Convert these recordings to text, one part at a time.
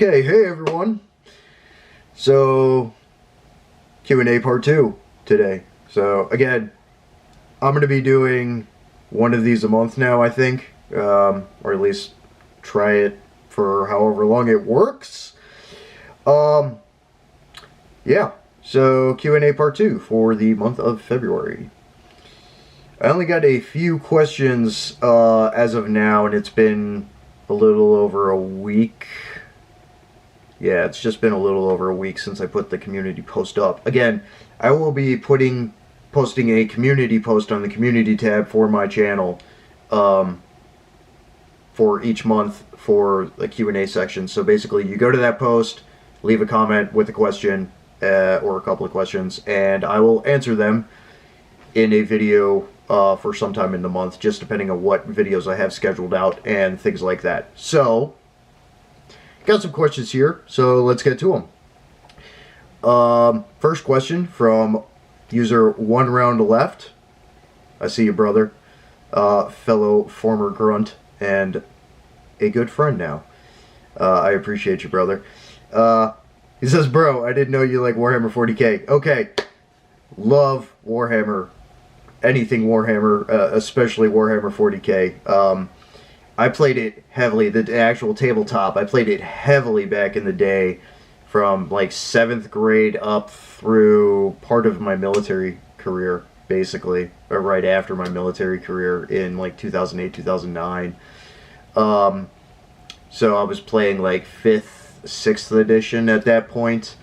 Okay, hey everyone. So, Q&A part 2 today. So, again, I'm going to be doing one of these a month now, I think. Or at least try it for however long it works. Yeah. So, Q&A part 2 for the month of February. I only got a few questions as of now, and it's been a little over a week. Yeah, it's just been a little over a week since I put the community post up. Again, I will be posting a community post on the community tab for my channel for each month for the Q&A section. So basically, you go to that post, leave a comment with a question or a couple of questions, and I will answer them in a video for sometime in the month, just depending on what videos I have scheduled out and things like that. So, got some questions here, so let's get to them. First question from user One Round Left. I see you, brother. Fellow former grunt and a good friend now. I appreciate you, brother. He says, bro, I didn't know you like Warhammer 40k. Okay. Love Warhammer. Anything Warhammer, especially Warhammer 40k. I played it heavily, the actual tabletop. I played it heavily back in the day from like 7th grade up through part of my military career, basically, or right after my military career in like 2008, 2009. So I was playing like 5th, 6th edition at that point.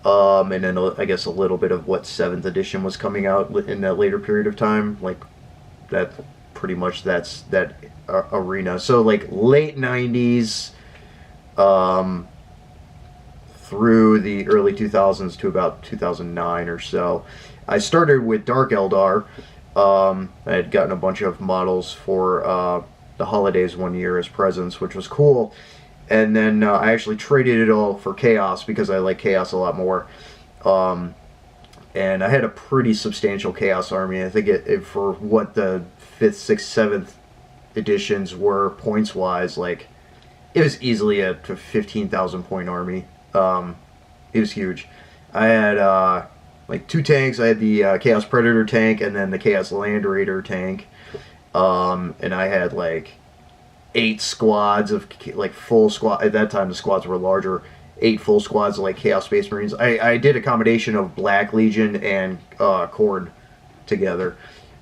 And then I guess a little bit of what 7th edition was coming out in that later period of time. Like that, pretty much that's that arena. So like late 90s through the early 2000s to about 2009 or so. I started with Dark Eldar. I had gotten a bunch of models for the holidays one year as presents, which was cool. And then I actually traded it all for Chaos because I like Chaos a lot more. And I had a pretty substantial Chaos army. I think it for what the 5th, 6th, 7th editions were points-wise, like, it was easily a 15,000 point army. It was huge. I had like 2 tanks. I had the Chaos Predator tank and then the Chaos Land Raider tank. And I had like 8 squads of like full squad. At that time the squads were larger. 8 full squads of like Chaos Space Marines. I did a combination of Black Legion and Khorne together.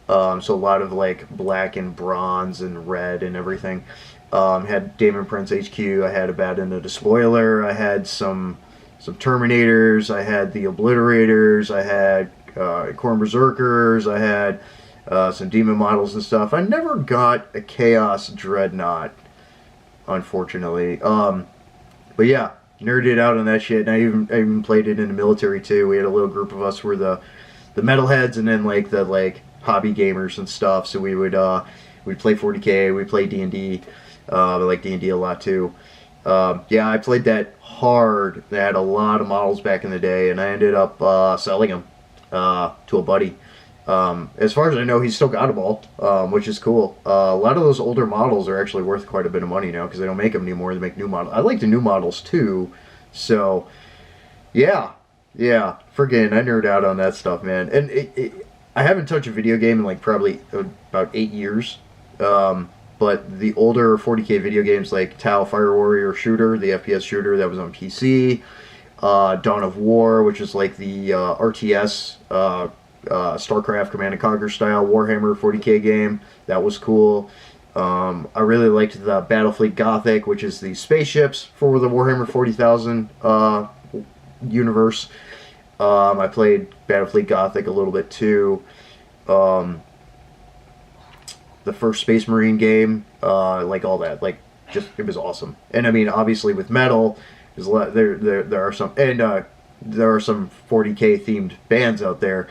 So a lot of like black and bronze and red and everything. Had Daemon Prince HQ. I had Abaddon the Despoiler. I had some Terminators. I had the Obliterators. I had Khorne Berserkers. I had some Demon models and stuff. I never got a Chaos Dreadnought, unfortunately. But yeah, nerded out on that shit. And I even played it in the military too. We had a little group of us who were the metalheads, and then like the hobby gamers and stuff. So we'd play 40k. We played D&D. I like D&D a lot too. Yeah, I played that hard. They had a lot of models back in the day, and I ended up selling them to a buddy. As far as I know, he's still got them all, which is cool. A lot of those older models are actually worth quite a bit of money now because they don't make them anymore. They make new models. I like the new models too. So, yeah, friggin' I nerd out on that stuff, man. And I haven't touched a video game in like probably about 8 years. But the older 40k video games like Tau Fire Warrior Shooter, the FPS shooter that was on PC, Dawn of War, which is like the RTS, StarCraft Command and Conquer style Warhammer 40k game, that was cool. I really liked the Battlefleet Gothic, which is the spaceships for the Warhammer 40,000 universe. I played Battlefleet Gothic a little bit too. The first Space Marine game, like all that, like just it was awesome. And I mean, obviously with metal, there's a lot, there are some, and there are some 40k themed bands out there.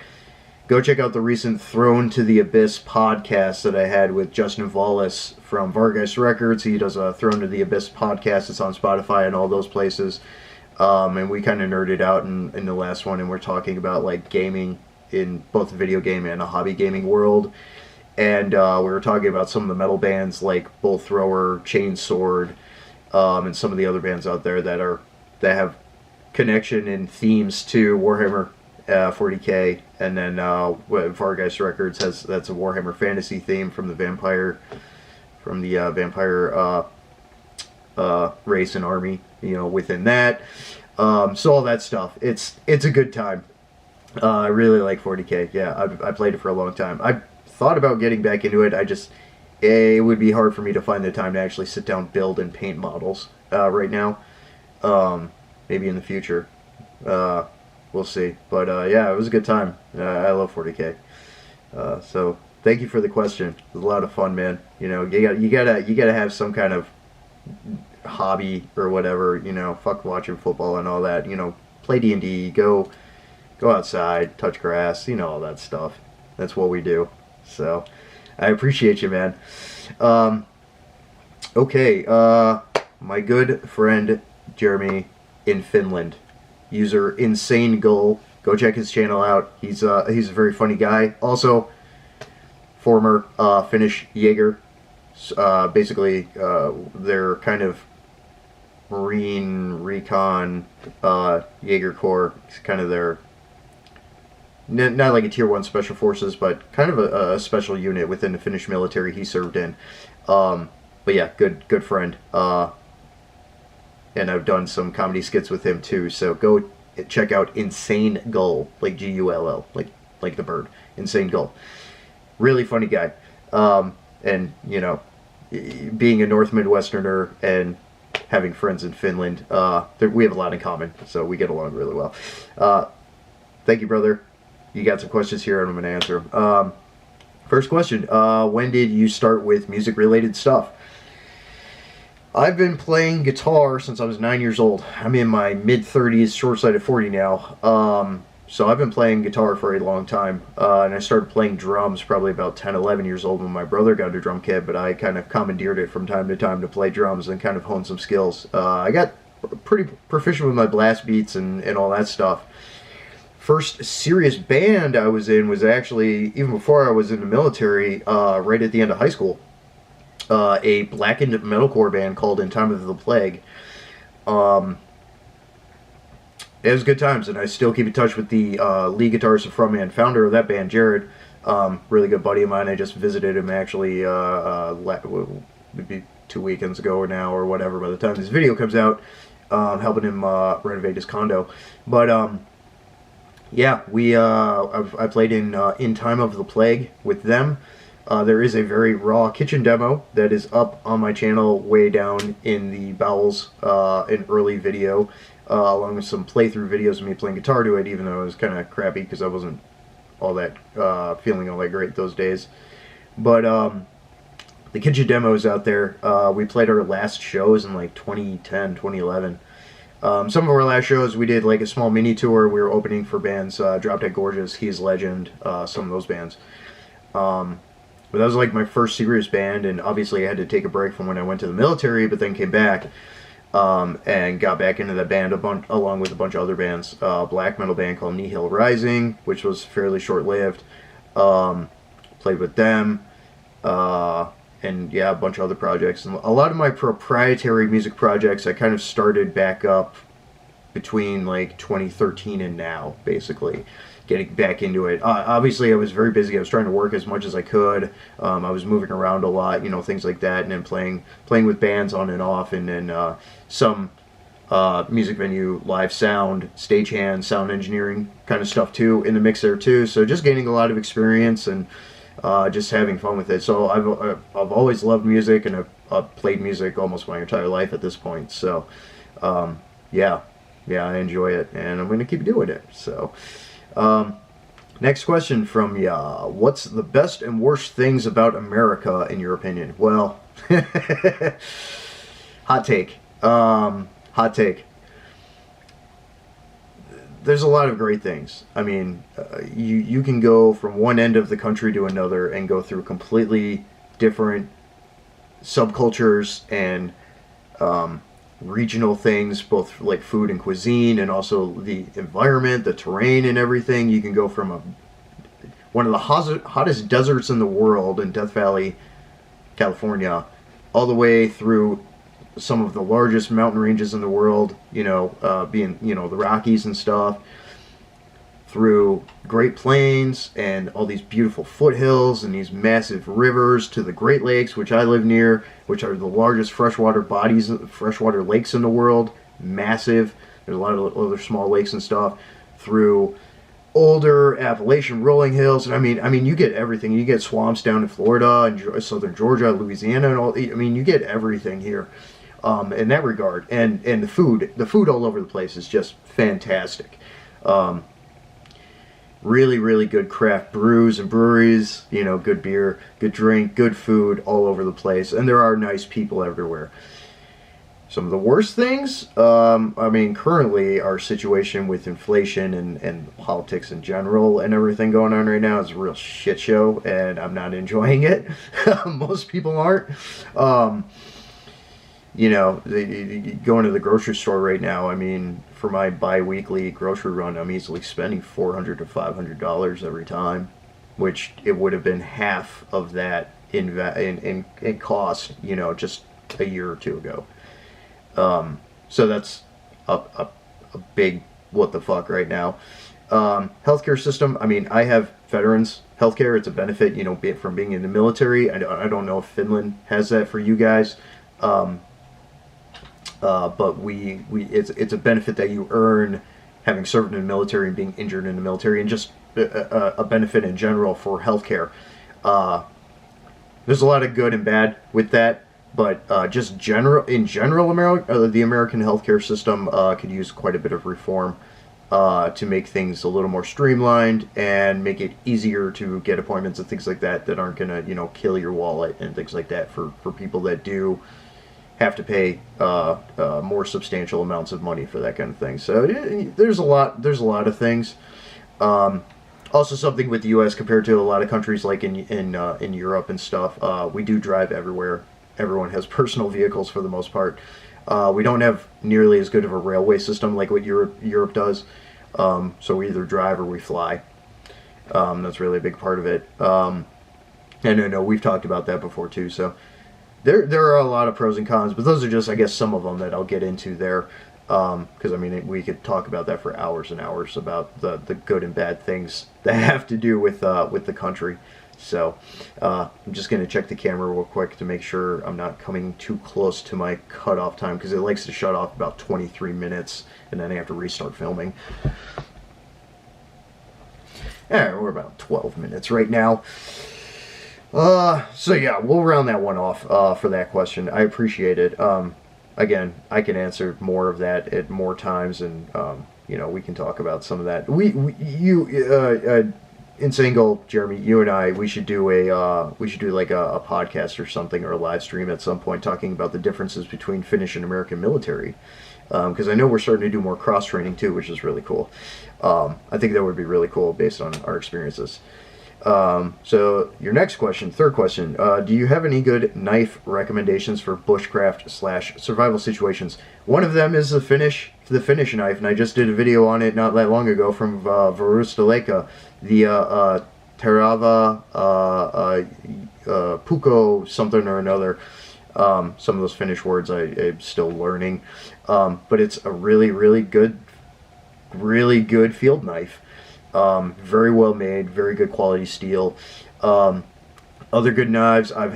Go check out the recent Thrown to the Abyss podcast that I had with Justin Wallace from Vargeist Records. He does a Thrown to the Abyss podcast. It's on Spotify and all those places. And we kind of nerded out in the last one, and we're talking about like gaming in both the video game and a hobby gaming world. And we were talking about some of the metal bands like Bolt Thrower, Chainsword, and some of the other bands out there that are that have connection and themes to Warhammer 40k, and then Vargeist Records that's a Warhammer Fantasy theme from the vampire race and army, within that. So all that stuff. It's a good time. I really like 40k. Yeah, I played it for a long time. I thought about getting back into it. It would be hard for me to find the time to actually sit down, build, and paint models right now. Maybe in the future. We'll see. But yeah, it was a good time. I love 40k. So thank you for the question. It was a lot of fun, man. You gotta have some kind of hobby or whatever. Fuck watching football and all that. Play D&D. Go outside, touch grass. All that stuff. That's what we do. So I appreciate you, man. Okay. My good friend Jeremy in Finland, user Insane Gull. Go check his channel out. He's a very funny guy. Also, former Finnish Jaeger. Basically, they're kind of Marine Recon Jaeger Corps. It's kind of their, not like a tier 1 special forces, but kind of a special unit within the Finnish military he served in. But yeah, good friend. And I've done some comedy skits with him too. So go check out Insane Gull, like Gull, like the bird. Insane Gull. Really funny guy. And being a North Midwesterner and having friends in Finland, we have a lot in common. So we get along really well. Thank you, brother. You got some questions here, and I'm going to answer them. First question: when did you start with music-related stuff? I've been playing guitar since I was 9 years old. I'm in my mid-30s, short-sighted 40 now. So I've been playing guitar for a long time. And I started playing drums probably about 10, 11 years old when my brother got a drum kit, but I kind of commandeered it from time to time to play drums and kind of hone some skills. I got pretty proficient with my blast beats and all that stuff. First serious band I was in was actually, even before I was in the military, right at the end of high school. A blackened metalcore band called In Time of the Plague. It was good times, and I still keep in touch with the lead guitarist, frontman, and founder of that band, Jared. Really good buddy of mine. I just visited him actually, would be 2 weekends ago or now or whatever by the time this video comes out, helping him renovate his condo. But yeah, I played in Time of the Plague with them. There is a very raw kitchen demo that is up on my channel way down in the bowels, an early video, along with some playthrough videos of me playing guitar to it, even though it was kind of crappy because I wasn't all that feeling all that great those days. But the kitchen demo is out there. We played our last shows in like 2010, 2011. Some of our last shows we did like a small mini tour. We were opening for bands Drop Dead Gorgeous, He's Legend, some of those bands. But that was like my first serious band, and obviously I had to take a break from when I went to the military, but then came back and got back into that band along with a bunch of other bands. Black metal band called Nihil Rising, which was fairly short-lived. Played with them, and yeah, a bunch of other projects. And a lot of my proprietary music projects I kind of started back up between like 2013 and now, basically. Getting back into it. Obviously, I was very busy. I was trying to work as much as I could. I was moving around a lot, things like that, and then playing with bands on and off, and then some music venue, live sound, stagehand, sound engineering kind of stuff too in the mix there too. So just gaining a lot of experience and just having fun with it. So I've always loved music, and I've played music almost my entire life at this point. So yeah, I enjoy it, and I'm going to keep doing it. So. Next question from ya. What's the best and worst things about America in your opinion? Well, hot take. Hot take. There's a lot of great things. I mean, you can go from one end of the country to another and go through completely different subcultures and regional things, both like food and cuisine, and also the environment, the terrain, and everything. You can go from one of the hottest deserts in the world in Death Valley, California, all the way through some of the largest mountain ranges in the world, being, the Rockies and stuff, through Great Plains and all these beautiful foothills and these massive rivers to the Great Lakes, which I live near, which are the largest freshwater lakes in the world. Massive. There's a lot of other small lakes and stuff. Through older Appalachian rolling hills, and I mean, you get everything. You get swamps down in Florida and southern Georgia, Louisiana, and all. I mean, you get everything here, in that regard. And the food all over the place is just fantastic. Really, really good craft brews and breweries. Good beer, good drink, good food all over the place, and there are nice people everywhere. Some of the worst things, currently our situation with inflation and politics in general and everything going on right now is a real shit show, and I'm not enjoying it. Most people aren't. Going to the grocery store right now, for my bi-weekly grocery run, I'm easily spending $400 to $500 every time, which it would have been half of that in cost, just a year or two ago. So that's a big what the fuck right now. Healthcare system, I have veterans healthcare. It's a benefit, from being in the military. I don't know if Finland has that for you guys. But it's a benefit that you earn having served in the military and being injured in the military, and just a benefit in general for healthcare. There's a lot of good and bad with that, but in general, the American healthcare system could use quite a bit of reform to make things a little more streamlined and make it easier to get appointments and things like that aren't gonna kill your wallet and things like that for people that do have to pay more substantial amounts of money for that kind of thing. So there's a lot of things. Also, something with the U.S. compared to a lot of countries like in Europe and stuff, we do drive everywhere. Everyone has personal vehicles for the most part. We don't have nearly as good of a railway system like what Europe does. So we either drive or we fly. That's really a big part of it. And I know we've talked about that before too. So there are a lot of pros and cons, but those are just, I guess, some of them that I'll get into there. Because we could talk about that for hours and hours about the good and bad things that have to do with the country. So I'm just going to check the camera real quick to make sure I'm not coming too close to my cutoff time, because it likes to shut off about 23 minutes and then I have to restart filming. We're about 12 minutes right now. So yeah, we'll round that one off for that question. I appreciate it. Again, I can answer more of that at more times, and we can talk about some of that. Insane Goal, Jeremy, you and I, we should do like a podcast or something, or a live stream at some point talking about the differences between Finnish and American military. Because I know we're starting to do more cross training too, which is really cool. I think that would be really cool based on our experiences. So your next question, third question, do you have any good knife recommendations for bushcraft / survival situations? One of them is the Finnish knife, and I just did a video on it not that long ago from Varusteleka, the Terava Puko something or another. Some of those Finnish words I'm still learning, but it's a really, really good field knife. Very well made, very good quality steel. Other good knives, I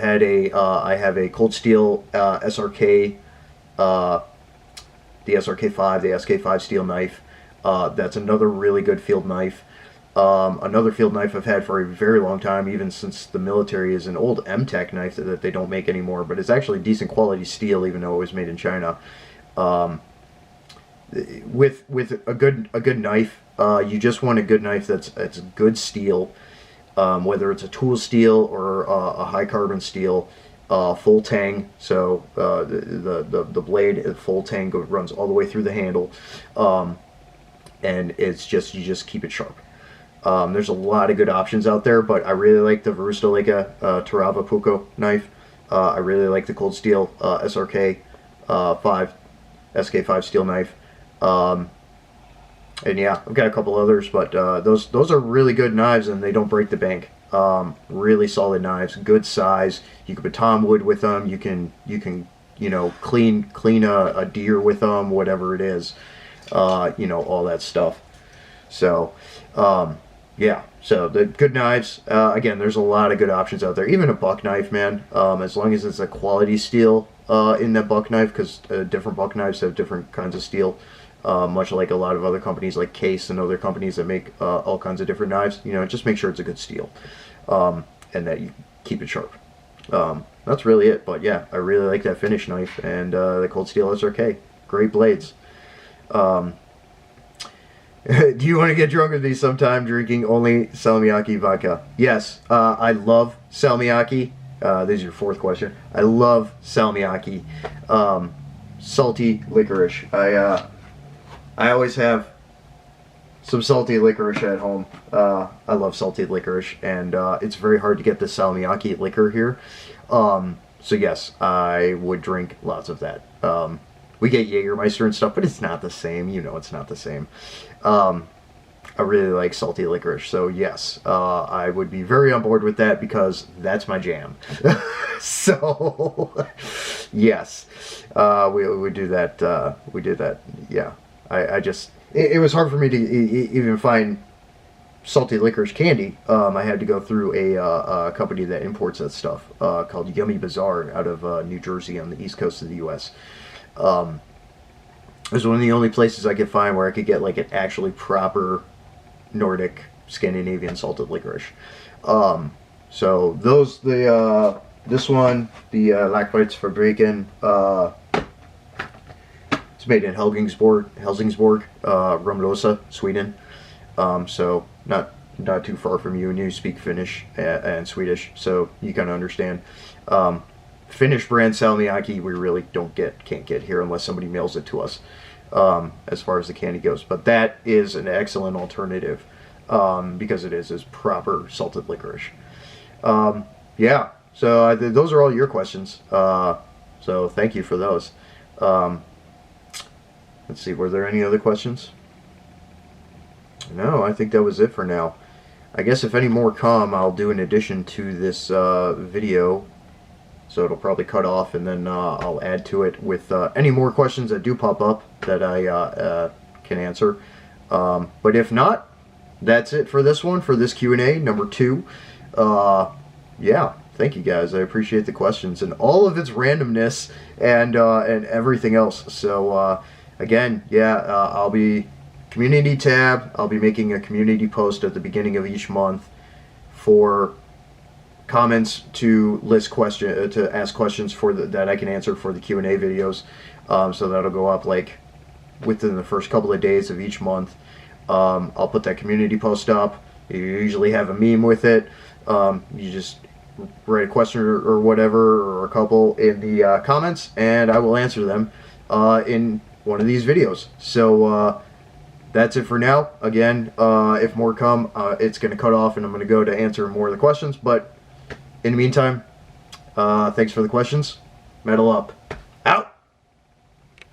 have a Cold Steel SRK, the SRK5, the SK5 steel knife. That's another really good field knife. Another field knife I've had for a very long time, even since the military, is an old M-Tech knife that they don't make anymore, but it's actually decent quality steel, even though it was made in China. With a good knife, you just want a good knife that's good steel, whether it's a tool steel or a high carbon steel, full tang. So the blade, full tang, runs all the way through the handle, and it's just, you just keep it sharp. There's a lot of good options out there, but I really like the Varusteleka Terava Puko knife. I really like the Cold Steel SRK 5 SK5 steel knife. And yeah, I've got a couple others, but those are really good knives, and they don't break the bank. Really solid knives, good size. You can put Tom wood with them. You can clean a deer with them, whatever it is, all that stuff. So, yeah. So the good knives, again, there's a lot of good options out there. Even a buck knife, man, as long as it's a quality steel in that buck knife, because different buck knives have different kinds of steel, much like a lot of other companies like Case and other companies that make all kinds of different knives. Just make sure it's a good steel, and that you keep it sharp. That's really it. But yeah, I really like that finish knife and the Cold Steel SRK. Great blades. Do you want to get drunk with me sometime drinking only salmiakki vodka? Yes, I love salmiakki. This is your fourth question. I love salmiakki. Salty licorice. I always have some salty licorice at home. I love salty licorice, and it's very hard to get the salmiakki liquor here. So yes, I would drink lots of that. We get Jägermeister and stuff, but it's not the same. It's not the same. I really like salty licorice, so yes, I would be very on board with that because that's my jam. So, yes, we do that. We did that. Yeah, I just it was hard for me to even find salty licorice candy. I had to go through a company that imports that stuff called Yummy Bazaar out of New Jersey on the east coast of the U.S. It was one of the only places I could find where I could get like an actually proper Nordic Scandinavian salted licorice. So this one, the Lakritsfabriken, it's made in Helsingborg, Rumlösa, Sweden. So not too far from you, and you speak Finnish and Swedish, so you kind of understand. Finnish brand salmiakki we really can't get here unless somebody mails it to us, as far as the candy goes. But that is an excellent alternative, because it is proper salted licorice. Yeah, so those are all your questions. So thank you for those. Let's see, were there any other questions? No, I think that was it for now. I guess if any more come, I'll do an addition to this video. So it'll probably cut off, and then I'll add to it with any more questions that do pop up that I can answer. But if not, that's it for this one, for this Q&A, number 2. Yeah, thank you guys. I appreciate the questions and all of its randomness and everything else. So again, yeah, I'll be community tab. I'll be making a community post at the beginning of each month for comments to list to ask questions that I can answer for the Q&A videos. So that'll go up like within the first couple of days of each month. I'll put that community post up. You usually have a meme with it. You just write a question or whatever, or a couple in the comments, and I will answer them in one of these videos. So that's it for now. Again, if more come, it's going to cut off, and I'm going to go to answer more of the questions. But in the meantime, thanks for the questions. Metal up.